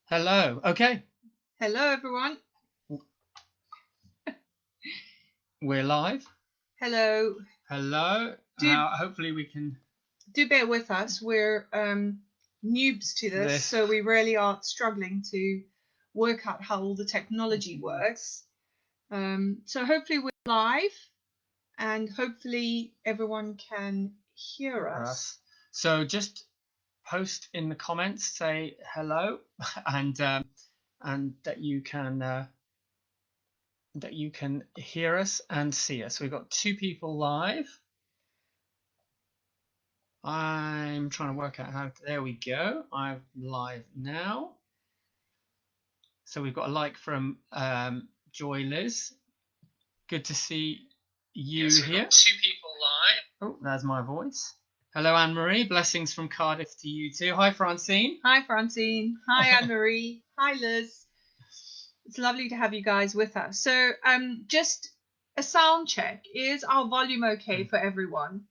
Hello. Okay. Hello, everyone. We're live. Hello. Hello. Hopefully we can. Do bear with us. We're noobs to this, so we really are struggling to work out how all the technology works. So hopefully we're live, and hopefully everyone can hear us. So just post in the comments, say hello, and that you can hear us and see us. We've got 2 people live. I'm trying to work out how. There we go. I'm live now. So we've got a like from Joy Liz. Good to see you here. Got 2 people live. Oh, there's my voice. Hello, Anne Marie. Blessings from Cardiff to you too. Hi, Francine. Hi, Francine. Hi, Anne Marie. Hi, Liz. It's lovely to have you guys with us. So, just a sound check. Is our volume okay for everyone?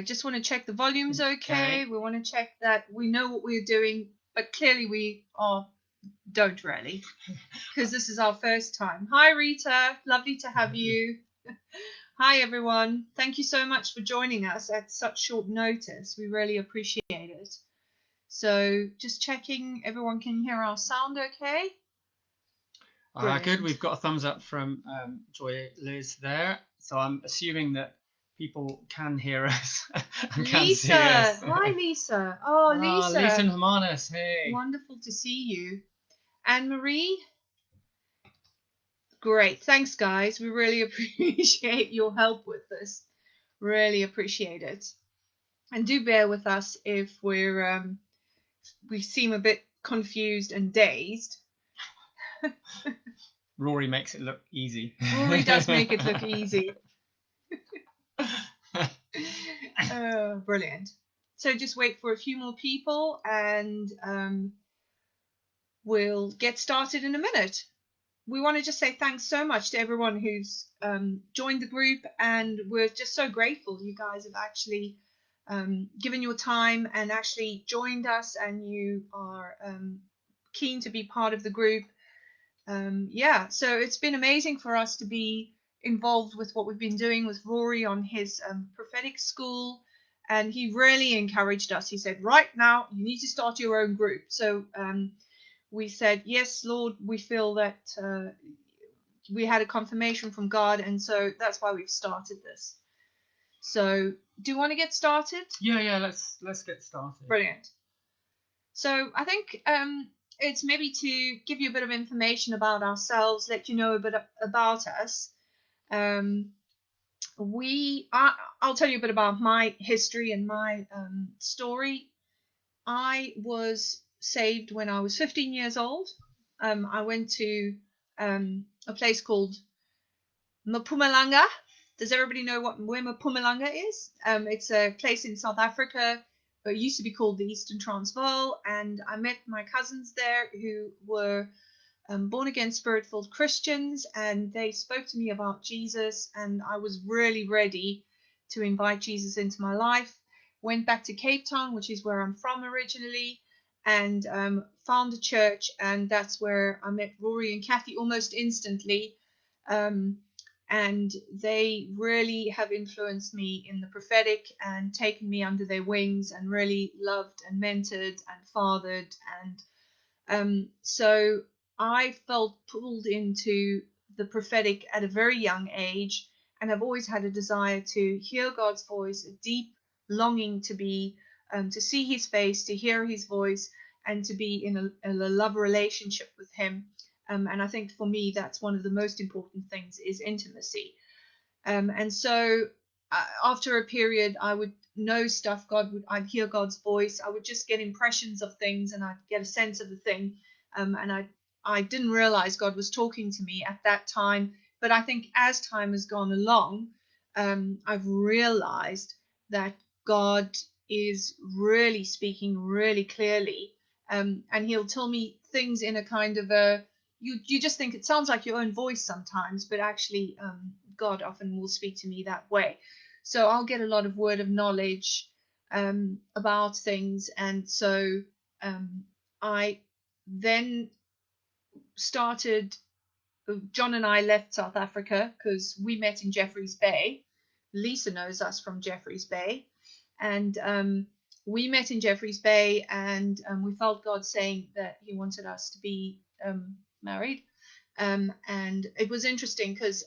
Just want to check the volume's okay. We want to check that we know what we're doing, but clearly we don't really, because this is our first time. Hi, Rita. Lovely to have you. Hi, everyone. Thank you so much for joining us at such short notice. We really appreciate it. So just checking everyone can hear our sound okay. Good. We've got a thumbs up from Joy Liz there. So I'm assuming that people can hear us and can see us. Hi, Lisa. Oh, Lisa. Lisa and Hermanus. Hey. Wonderful to see you. Anne Marie. Great. Thanks, guys. We really appreciate your help with this. Really appreciate it. And do bear with us if we seem a bit confused and dazed. Rory makes it look easy. Rory does make it look easy. Brilliant. So just wait for a few more people and we'll get started in a minute. We want to just say thanks so much to everyone who's joined the group, and we're just so grateful you guys have actually given your time and actually joined us, and you are keen to be part of the group. So it's been amazing for us to be involved with what we've been doing with Rory on his prophetic school, and he really encouraged us. He said, right now you need to start your own group. So we said, yes, Lord, we feel that we had a confirmation from God, and so that's why we've started this. So do you want to get started? Yeah, let's get started. Brilliant. So I think it's maybe to give you a bit of information about ourselves, let you know a bit about us. I'll tell you a bit about my history and my story. I was saved when I was 15 years old. I went to a place called Mpumalanga. Does everybody know where Mpumalanga is? It's a place in South Africa. It used to be called the Eastern Transvaal, and I met my cousins there who were born again, spirit-filled Christians, and they spoke to me about Jesus, and I was really ready to invite Jesus into my life. Went back to Cape Town, which is where I'm from originally, and found a church, and that's where I met Rory and Kathy almost instantly. And they really have influenced me in the prophetic and taken me under their wings and really loved and mentored and fathered. And so I felt pulled into the prophetic at a very young age, and I've always had a desire to hear God's voice, a deep longing to be, to see His face, to hear His voice, and to be in a love relationship with Him. And I think for me, that's one of the most important things is intimacy. And so after a period, I would know stuff. I'd hear God's voice. I would just get impressions of things, and I'd get a sense of the thing. And I didn't realize God was talking to me at that time. But I think as time has gone along, I've realized that God is really speaking really clearly. And He'll tell me things in a kind of you just think it sounds like your own voice sometimes, but actually God often will speak to me that way. So I'll get a lot of word of knowledge about things, and so I then started. John and I left South Africa because we met in Jeffreys Bay. Lisa knows us from Jeffreys Bay, and we met in Jeffreys Bay, and we felt God saying that He wanted us to be married. And it was interesting because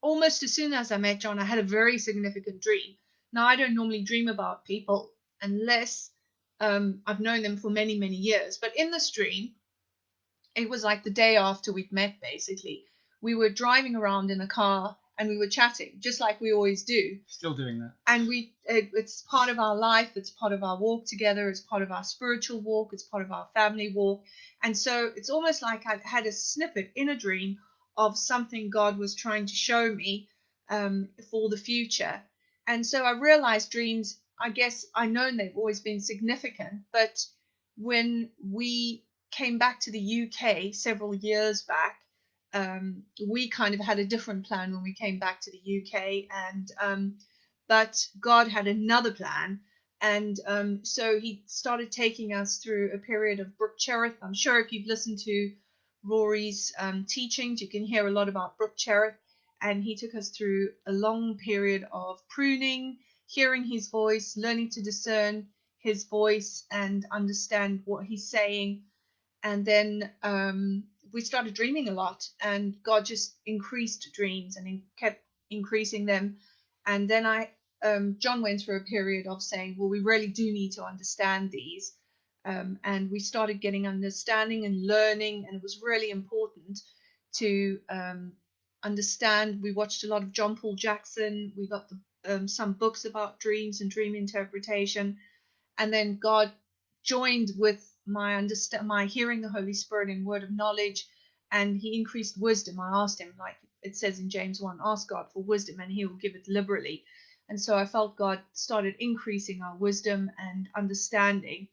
almost as soon as I met John, I had a very significant dream. Now, I don't normally dream about people unless I've known them for many, many years. But in this dream, it was like the day after we'd met, basically. We were driving around in a car and we were chatting, just like we always do. Still doing that. And it's part of our life, it's part of our walk together, it's part of our spiritual walk, it's part of our family walk. And so it's almost like I had a snippet in a dream of something God was trying to show me for the future. And so I realized dreams, I guess I know they've always been significant, but when we came back to the UK several years back, we kind of had a different plan when we came back to the UK, and but God had another plan, and so He started taking us through a period of Brook Cherith. I'm sure if you've listened to Rory's teachings, you can hear a lot about Brook Cherith, and he took us through a long period of pruning, hearing His voice, learning to discern His voice and understand what He's saying. And then we started dreaming a lot, and God just increased dreams and kept increasing them. And then John went through a period of saying, well, we really do need to understand these. And we started getting understanding and learning, and it was really important to understand. We watched a lot of John Paul Jackson. We got some books about dreams and dream interpretation. And then God joined with my hearing the Holy Spirit in word of knowledge, and He increased wisdom. I asked Him, like it says in James 1, ask God for wisdom and He will give it liberally. And so I felt God started increasing our wisdom and understanding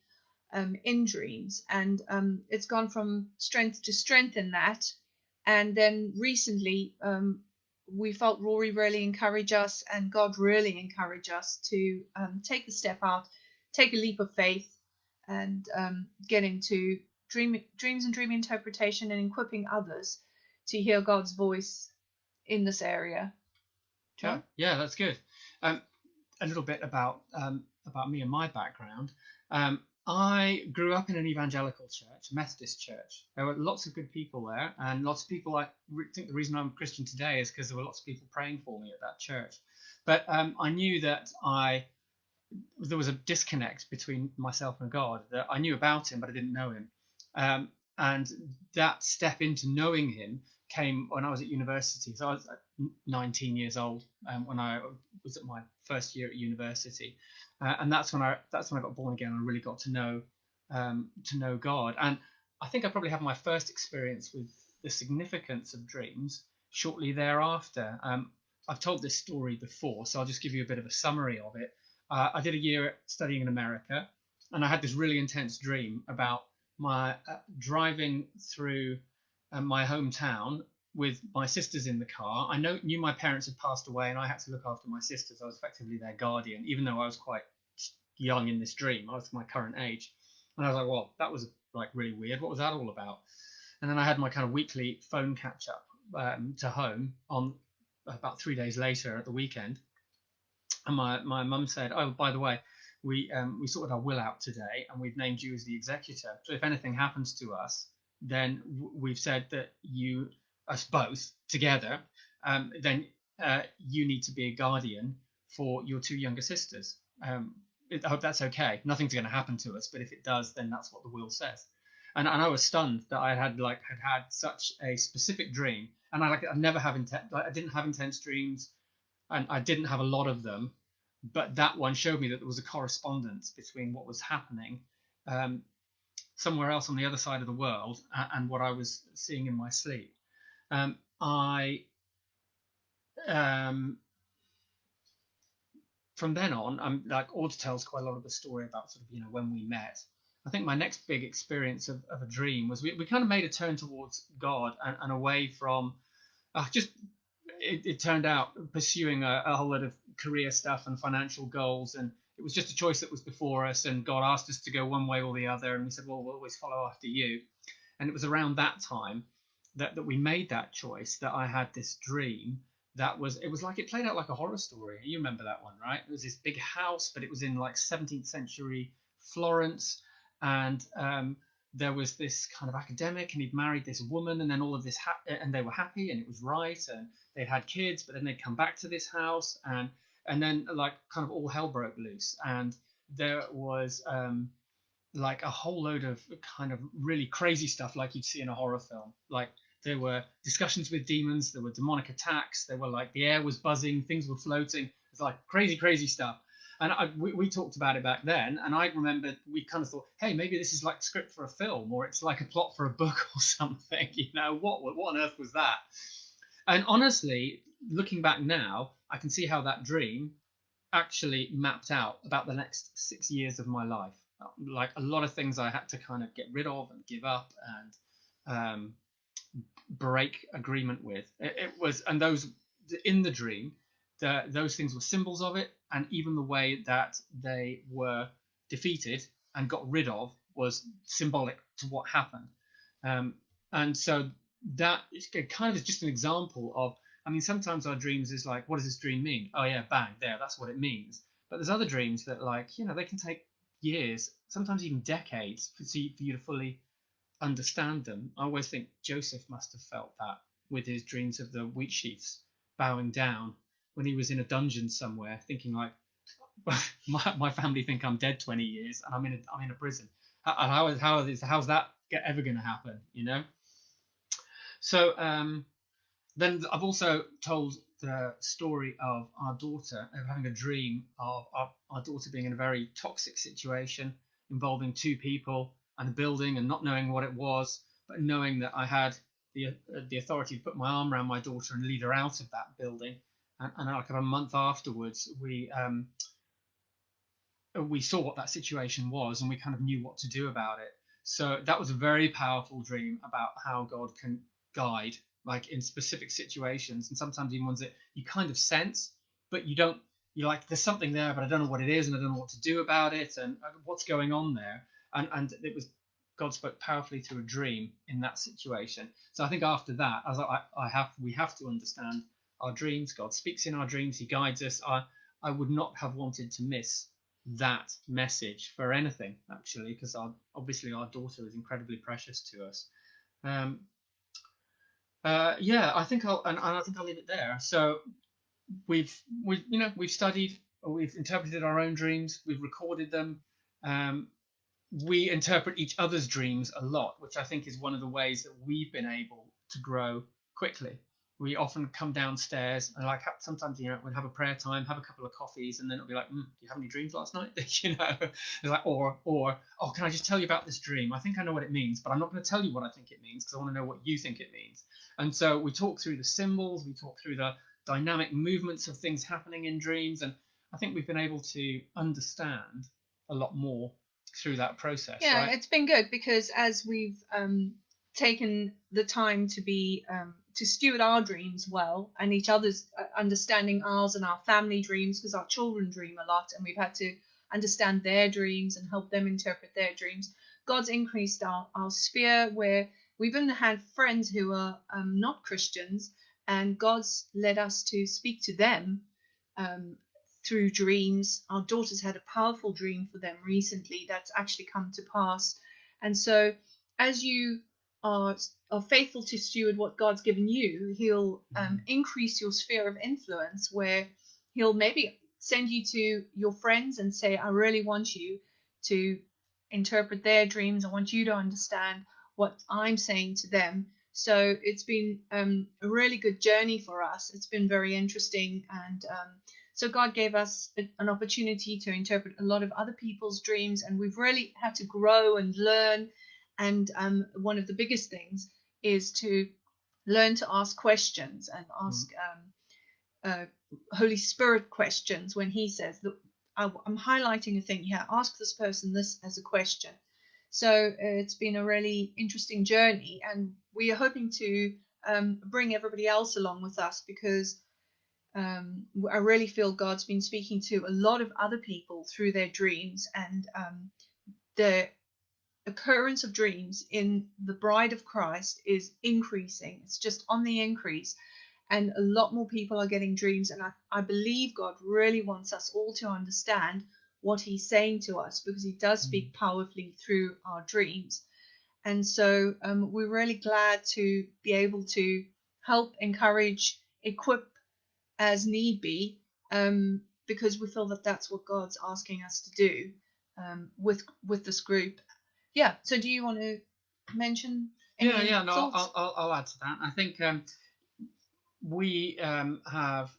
in dreams, and it's gone from strength to strength in that. And then recently, we felt Rory really encourage us, and God really encourage us to take the step out, take a leap of faith, and get into dreams and dream interpretation, and equipping others to hear God's voice in this area. John? Yeah, that's good. A little bit about me and my background. I grew up in an evangelical church, a Methodist church. There were lots of good people there, and lots of people. I think the reason I'm a Christian today is because there were lots of people praying for me at that church. But I knew that there was a disconnect between myself and God. That I knew about Him, but I didn't know Him. And that step into knowing Him came when I was at university. So I was 19 years old when I was at my first year at university, and that's when I got born again. And I really got to know God. And I think I probably had my first experience with the significance of dreams shortly thereafter. I've told this story before, so I'll just give you a bit of a summary of it. I did a year studying in America, and I had this really intense dream about my driving through my hometown with my sisters in the car. I knew my parents had passed away, and I had to look after my sisters. I was effectively their guardian, even though I was quite young in this dream. I was my current age, and I was like, "Well, that was like really weird. What was that all about?" And then I had my kind of weekly phone catch up to home on about 3 days later at the weekend, and my mum said, "Oh, by the way, we sorted our will out today, and we've named you as the executor. So if anything happens to us, then we've said that us both together, then you need to be a guardian for your two younger sisters. I hope that's okay. Nothing's going to happen to us, but if it does, then that's what the will says." And I was stunned that I had such a specific dream, and I didn't have intense dreams, and I didn't have a lot of them, but that one showed me that there was a correspondence between what was happening somewhere else on the other side of the world and what I was seeing in my sleep. I From then on, I'm like Aud tells quite a lot of the story about sort of when we met. I think my next big experience of a dream was we kind of made a turn towards God and away from just it turned out pursuing a whole lot of career stuff and financial goals, and it was just a choice that was before us, and God asked us to go one way or the other, and we said, well, we'll always follow after you. And it was around that time that we made that choice, that I had this dream that was, it was like, it played out like a horror story. You remember that one, right? It was this big house, but it was in like 17th century Florence, and there was this kind of academic, and he'd married this woman, and then all of this and they were happy, and it was right, and they'd had kids, but then they'd come back to this house, and then like kind of all hell broke loose, and there was like a whole load of kind of really crazy stuff like you'd see in a horror film. Like there were discussions with demons, there were demonic attacks, there were like the air was buzzing, things were floating. It's like crazy, crazy stuff. And we talked about it back then, and I remember we kind of thought, hey, maybe this is like script for a film, or it's like a plot for a book or something. You know, what on earth was that? And honestly, looking back now, I can see how that dream actually mapped out about the next 6 years of my life. Like a lot of things I had to kind of get rid of and give up and break agreement with. It was, and those in the dream, those things were symbols of it, and even the way that they were defeated and got rid of was symbolic to what happened. Um, and so that kind of is just an example of, I mean, sometimes our dreams is like, what does this dream mean? Oh yeah, bang, there, that's what it means. But there's other dreams that, like, you know, they can take years, sometimes even decades for you to fully understand them. I always think Joseph must have felt that with his dreams of the wheat sheaves bowing down when he was in a dungeon somewhere, thinking like, my family think I'm dead 20 years and I'm in a prison. How's that ever going to happen? You know. So then I've also told the story of our daughter, of having a dream of our daughter being in a very toxic situation involving two people and a building, and not knowing what it was, but knowing that I had the authority to put my arm around my daughter and lead her out of that building. And like a month afterwards, we saw what that situation was, and we kind of knew what to do about it. So that was a very powerful dream about how God can guide, like in specific situations, and sometimes even ones that you kind of sense, but you don't. You're like, there's something there, but I don't know what it is, and I don't know what to do about it, and what's going on there. And it was, God spoke powerfully through a dream in that situation. So I think after that, as we have to understand our dreams. God speaks in our dreams. He guides us. I would not have wanted to miss that message for anything, actually, because obviously our daughter is incredibly precious to us. Um, yeah, I think I think I'll leave it there. So we've studied, we've interpreted our own dreams, we've recorded them. Um, we interpret each other's dreams a lot, which I think is one of the ways that we've been able to grow quickly. We often come downstairs and like sometimes, you know, we'll have a prayer time, have a couple of coffees, and then it'll be like, do you have any dreams last night? You know, it's like, or oh, can I just tell you about this dream? I think I know what it means, but I'm not going to tell you what I think it means because I want to know what you think it means. And so we talk through the symbols, we talk through the dynamic movements of things happening in dreams, and I think we've been able to understand a lot more through that process, Yeah, right? it's been good because as we've taken the time to be to steward our dreams well, and each other's understanding ours and our family dreams, because our children dream a lot, and we've had to understand their dreams and help them interpret their dreams. God's increased our sphere, where we've even had friends who are not Christians, and God's led us to speak to them um, through dreams. Our daughter's had a powerful dream for them recently that's actually come to pass. And so, as you are, are faithful to steward what God's given you, He'll increase your sphere of influence, where He'll maybe send you to your friends and say, I really want you to interpret their dreams. I want you to understand what I'm saying to them. So it's been a really good journey for us. It's been very interesting, and so God gave us an opportunity to interpret a lot of other people's dreams, and we've really had to grow and learn. And one of the biggest things is to learn to ask questions and ask Holy Spirit questions when He says, "Look, I'm highlighting a thing here. Ask this person this as a question." So it's been a really interesting journey, and we are hoping to bring everybody else along with us, because I really feel God's been speaking to a lot of other people through their dreams, and the occurrence of dreams in the bride of Christ is increasing. It's just on the increase, and a lot more people are getting dreams. And I believe God really wants us all to understand what He's saying to us, because He does speak powerfully through our dreams. And so we're really glad to be able to help, encourage, equip as need be, because we feel that that's what God's asking us to do with this group. Yeah. So do you want to mention any Yeah. No, thoughts? I'll add to that. I think we have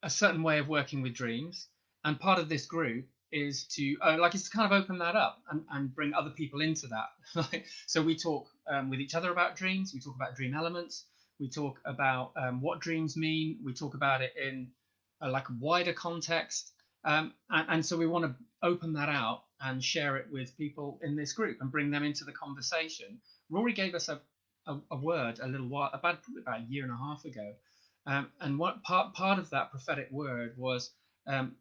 a certain way of working with dreams, and part of this group is to like it's to kind of open that up and bring other people into that. So we talk with each other about dreams. We talk about dream elements. We talk about what dreams mean. We talk about it in like a wider context, and so we want to open that out and share it with people in this group and bring them into the conversation. Rory gave us a word a little while, probably about a year and a half ago, and what part of that prophetic word was, um,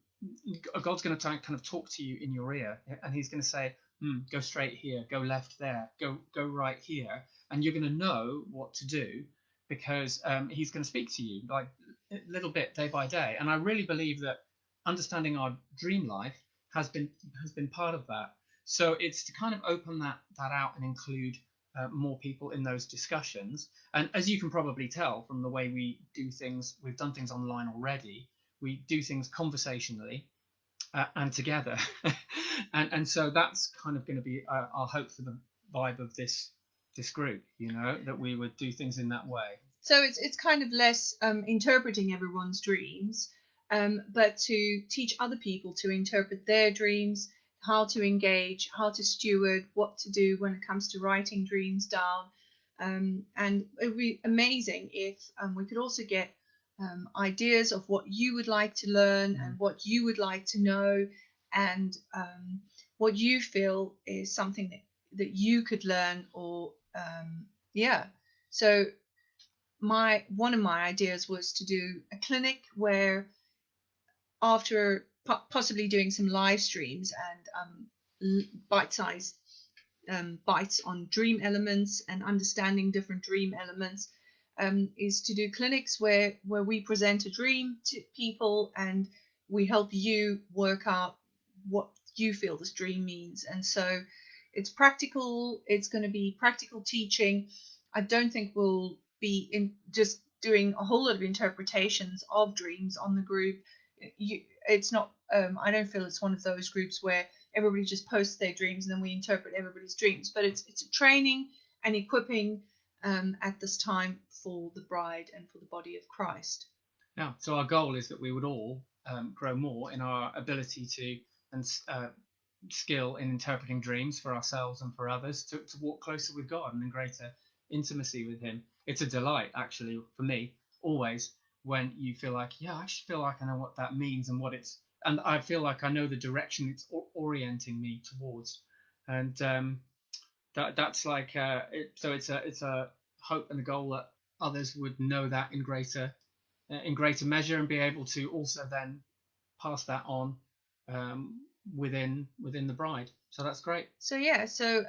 God's going to kind of talk to you in your ear, and He's going to say, "Go straight here, go left there, go right here," and you're going to know what to do, because He's going to speak to you like a little bit day by day. And I really believe that understanding our dream life has been part of that. So it's to kind of open that out and include more people in those discussions. And as you can probably tell from the way we do things, we've done things online already. We do things conversationally and together, and so that's kind of going to be our hope for the vibe of this group. That we would do things in that way. So it's kind of less interpreting everyone's dreams, but to teach other people to interpret their dreams, how to engage, how to steward, what to do when it comes to writing dreams down. And it would be amazing if we could also get ideas of what you would like to learn and what you would like to know, and what you feel is something that you could learn, or yeah. So one of my ideas was to do a clinic where, after possibly doing some live streams and bite-sized bites on dream elements and understanding different dream elements, is to do clinics where we present a dream to people and we help you work out what you feel this dream means. And so it's practical. It's going to be practical teaching. I don't think we'll be in just doing a whole lot of interpretations of dreams on the group. It's not. I don't feel it's one of those groups where everybody just posts their dreams and then we interpret everybody's dreams. But it's a training and equipping at this time for the bride and for the body of Christ. Yeah. So our goal is that we would all grow more in our ability to and skill in interpreting dreams for ourselves and for others, to walk closer with God and in greater intimacy with Him. It's a delight, actually, for me, always, when you feel like, yeah, I actually feel like I know what that means and and I feel like I know the direction it's orienting me towards. And that's like, so it's a hope and a goal that others would know that in greater measure, and be able to also then pass that on within the bride. So that's great. So yeah, so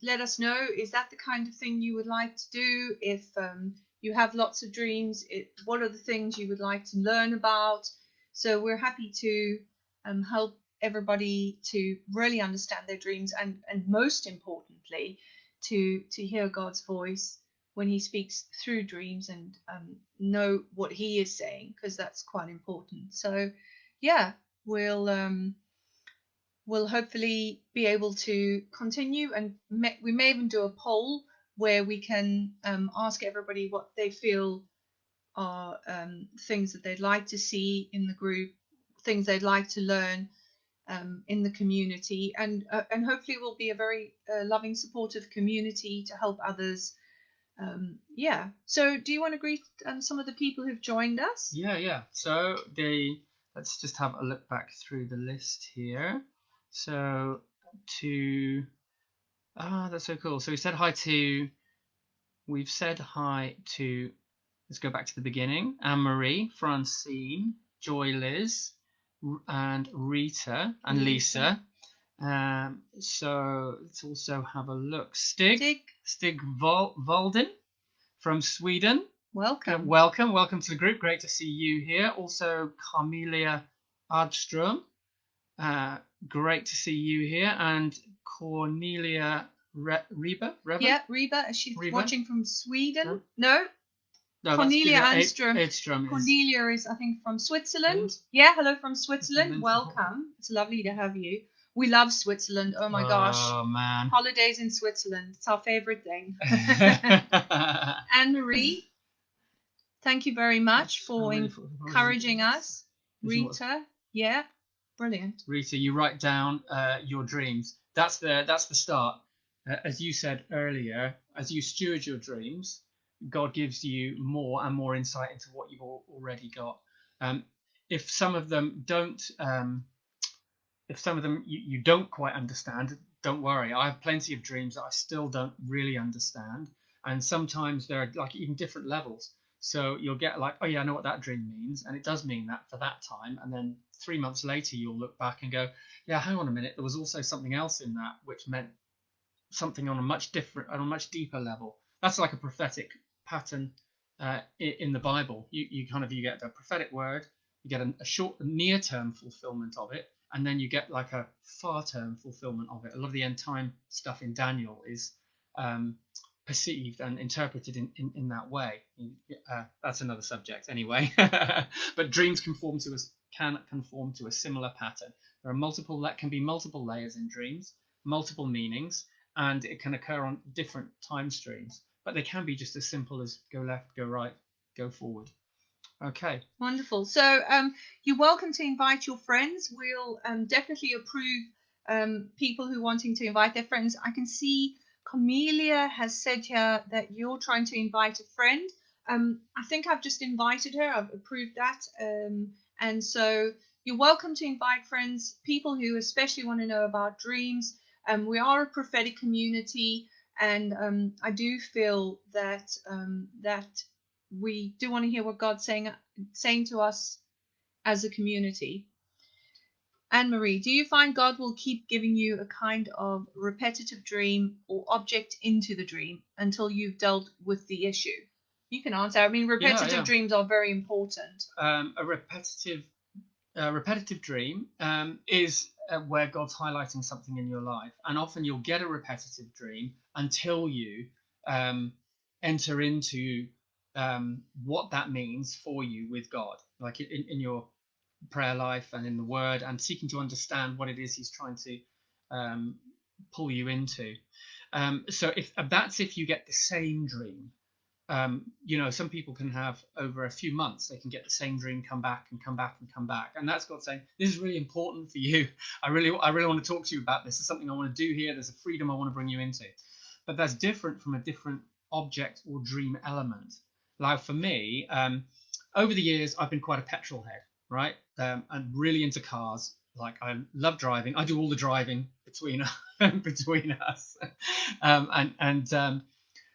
let us know, is that the kind of thing you would like to do? If you have lots of dreams, what are the things you would like to learn about? So we're happy to help everybody to really understand their dreams, and most importantly, to hear God's voice when He speaks through dreams, and know what He is saying, because that's quite important. So yeah, we'll hopefully be able to continue, and we may even do a poll where we can ask everybody what they feel are things that they'd like to see in the group, things they'd like to learn in the community, and hopefully it will be a very loving, supportive community to help others. Yeah. So do you want to greet some of the people who've joined us? Yeah. So let's just have a look back through the list here. So that's so cool. So we've said hi to Let's go back to the beginning. Anne-Marie, Francine, Joy Liz, and Rita, and Lisa. So let's also have a look. Stig Valden from Sweden. Welcome. Welcome to the group. Great to see you here. Also, Carmelia Ardström. Great to see you here. And Cornelia Reba. Yeah, Reba. She's watching from Sweden. No, No, Cornelia Anström. Edström Cornelia is, I think, from Switzerland. Yeah, hello from Switzerland. Welcome. It's lovely to have you. We love Switzerland. Oh my gosh. Oh man. Holidays in Switzerland. It's our favorite thing. Anne-Marie, thank you very much for encouraging us. Rita, yeah, brilliant. Rita, you write down your dreams. That's the start. As you said earlier, as you steward your dreams, God gives you more and more insight into what you've already got. If some of them don't, you don't quite understand, don't worry. I have plenty of dreams that I still don't really understand, and sometimes they're like even different levels. So you'll get like, oh yeah, I know what that dream means, and it does mean that for that time. And then 3 months later, you'll look back and go, yeah, hang on a minute, there was also something else in that which meant something on a much deeper level. That's like a prophetic pattern in the Bible. You get a prophetic word, you get a short, near-term fulfillment of it, and then you get like a far-term fulfillment of it. A lot of the end time stuff in Daniel is perceived and interpreted in that way. That's another subject anyway. But dreams can conform to a similar pattern. There can be multiple layers in dreams, multiple meanings, and it can occur on different time streams. But they can be just as simple as go left, go right, go forward. Okay. Wonderful. So you're welcome to invite your friends. We'll definitely approve people who are wanting to invite their friends. I can see Camelia has said here that you're trying to invite a friend. I think I've just invited her. I've approved that. And so you're welcome to invite friends, people who especially want to know about dreams. We are a prophetic community, and I do feel that we do want to hear what God's saying to us as a community. Anne-Marie, do you find God will keep giving you a kind of repetitive dream or object into the dream until you've dealt with the issue? You can answer. I mean, repetitive dreams are very important. A repetitive dream is where God's highlighting something in your life, and often you'll get a repetitive dream until you enter into what that means for you with God, like in your prayer life and in the Word, and seeking to understand what it is He's trying to pull you into. So if you get the same dream, some people can have over a few months, they can get the same dream, come back and come back and come back, and that's God saying, this is really important for you. I really want to talk to you about this. There's something I want to do here. There's a freedom I want to bring you into. But that's different from a different object or dream element. Like for me, over the years, I've been quite a petrol head, right? I'm really into cars. Like I love driving. I do all the driving between us,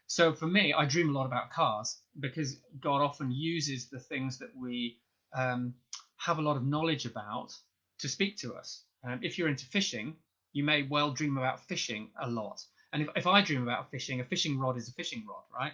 so for me, I dream a lot about cars because God often uses the things that we have a lot of knowledge about to speak to us. If you're into fishing, you may well dream about fishing a lot. And if I dream about fishing, a fishing rod is a fishing rod, right?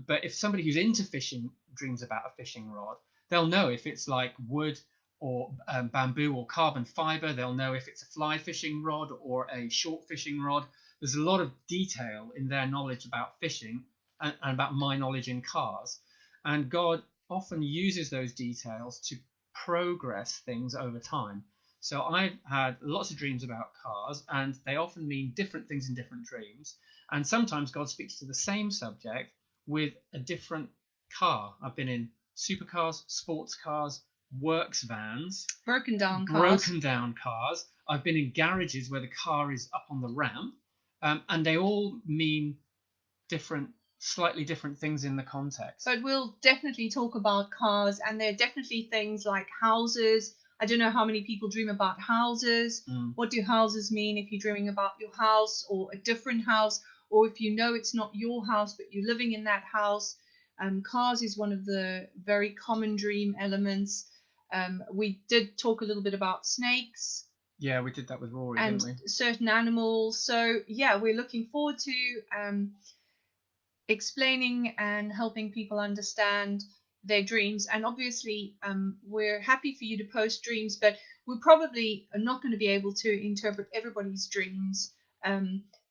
But if somebody who's into fishing dreams about a fishing rod, they'll know if it's like wood or bamboo or carbon fiber. They'll know if it's a fly fishing rod or a short fishing rod. There's a lot of detail in their knowledge about fishing and about my knowledge in cars. And God often uses those details to progress things over time. So I've had lots of dreams about cars, and they often mean different things in different dreams. And sometimes God speaks to the same subject with a different car. I've been in supercars, sports cars, works vans, broken down cars. I've been in garages where the car is up on the ramp. And they all mean slightly different things in the context. But we'll definitely talk about cars, and there are definitely things like houses. I don't know how many people dream about houses. What do houses mean if you're dreaming about your house or a different house, or if you know it's not your house but you're living in that house? Cars is one of the very common dream elements. We did talk a little bit about snakes. Yeah, we did that with Rory, and didn't we? certain animals. So yeah, we're looking forward to explaining and helping people understand their dreams. And obviously, we're happy for you to post dreams, but we probably are not going to be able to interpret everybody's dreams.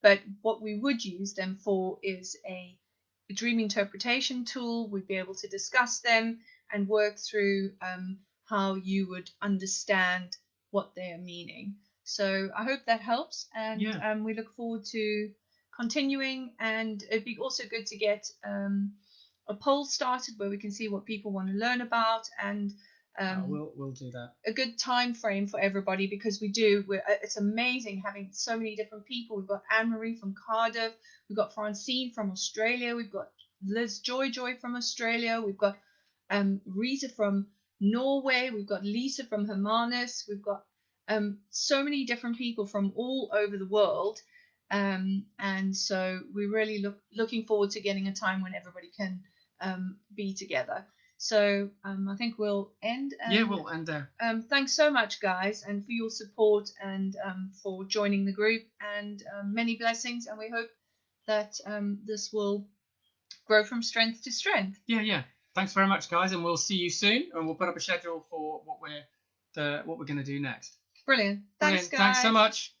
But what we would use them for is a dream interpretation tool. We'd be able to discuss them and work through how you would understand what they are meaning. So I hope that helps, and Yeah. we look forward to continuing. And it'd be also good to get a poll started where we can see what people want to learn about, and We'll do that. a good time frame for everybody, because it's amazing having so many different people. We've got Anne-Marie from Cardiff, we've got Francine from Australia, we've got Liz Joy from Australia, we've got Rita from Norway, we've got Lisa from Hermanus, we've got so many different people from all over the world. And so we're really looking forward to getting a time when everybody can be together. So I think we'll end. Yeah, we'll end there. Thanks so much, guys, and for your support, and for joining the group, and many blessings. And we hope that this will grow from strength to strength. Yeah. Thanks very much, guys, and we'll see you soon. And we'll put up a schedule for what we're going to do next. Brilliant. Thanks, guys. Thanks so much.